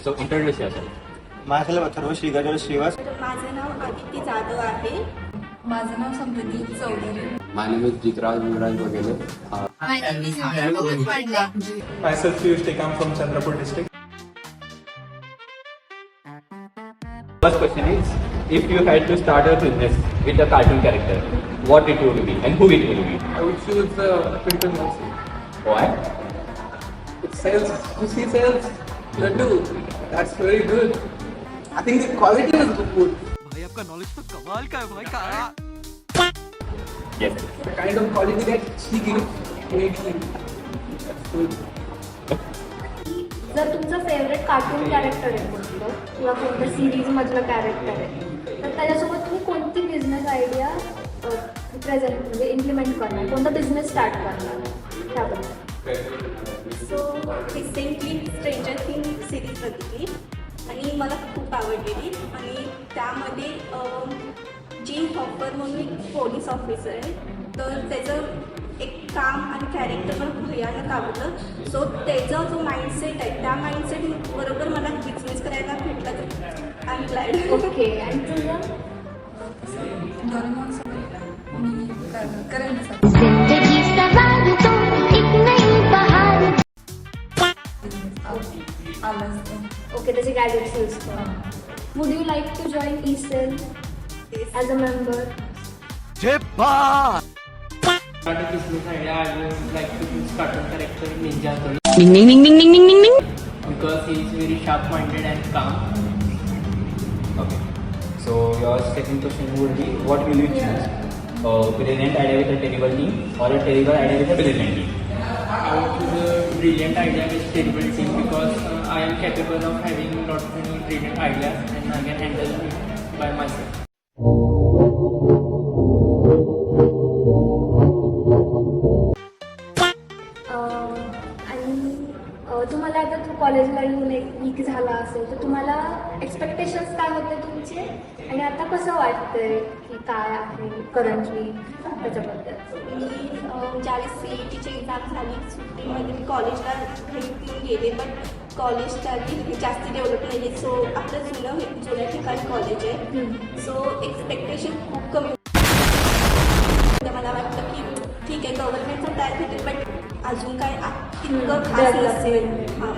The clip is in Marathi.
So introduce yourself. माझं नाव अथर्व श्रीगणेश श्रीवास. माझं नाव आदिती जाधव आहे. माझं नाव समृद्धी Chaudhari. My name is Jitraj Yuvraj Bagele. My name is Yoga. Myself Piyush Tekam, I'm from Chandrapur district. First question is, if you had to start a business with a cartoon character, what it would be and who it would be? I would choose Twinkle Mercy. Why? It sells, you see sells laddu. That's very good. I think the quality is good. भाई आपका नॉलेज तो कमाल का है भाई का. Yes. The kind of quality that she gives makes it. That's good. जर तुमचं फेवरेट कार्टून कॅरेक्टर आहे कोणतं किंवा कोणत्या सिरीजमधलं कॅरेक्टर आहे तर त्याच्यासोबत तुम्ही कोणती बिझनेस आयडिया प्रेझेंट म्हणजे इम्प्लिमेंट करणार, कोणता बिझनेस स्टार्ट करणार त्याबद्दल. So recently stranger things series बघितली आणि मला खूप आवडलेली आणि त्यामध्ये जी हॉपर म्हणून एक पोलीस ऑफिसर आहे तर त्याचं एक काम आणि कॅरेक्टर पण भयानक आवडलं. सो त्याचा जो माइंडसेट आहे त्या माइंडसेट बरोबर मला बिझनेस करायला भेटला तर आय एम ग्लॅड. ओके. आणि तुझं डोरेमॉन मी करेन जिंदगी सवार तो एक नई बहार. ओके, त्याचे गॅजेट्स यूज कर. Would you like to join E Cell as a member? Start a business idea, I would like to use cartoon character Ninja Turtle Ding ding ding ding ding ding ding ding. because he is very sharp-minded and calm. Okay. So your second question would be, what will you choose? A brilliant idea with a terrible team or a terrible idea with a brilliant team? I would choose a brilliant idea with terrible team because I am capable of having lot many brilliant ideas and I can handle it by myself. तुम्हाला आता तू कॉलेजला येऊन एक वीक झाला असेल तर तुम्हाला एक्सपेक्टेशन्स काय होते तुमचे आणि आता कसं वाटतंय की काय आहे करंटली त्याच्याबद्दल? मी ज्यावेळेस CETची एक्झाम झाली सुट्टीमध्ये मी कॉलेजला भेट गेले बट कॉलेज त्यावेळी जास्त डेव्हलप नाही आहे. सो आपलं जुन्या ठिकाणी कॉलेज आहे. सो एक्सपेक्टेशन खूप कमी मला वाटतं की ठीक आहे गव्हर्नमेंटचा तयार होते बट अजून काय तितकं खास नसेल. हां